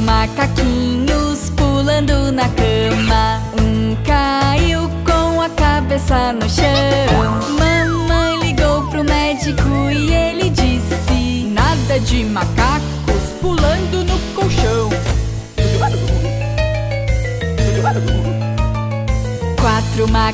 Quatro macaquinhos pulando na cama. Um caiu com a cabeça no chão. Mamãe ligou pro médico e ele disse: nada de macacos pulando no colchão. Quatro macacos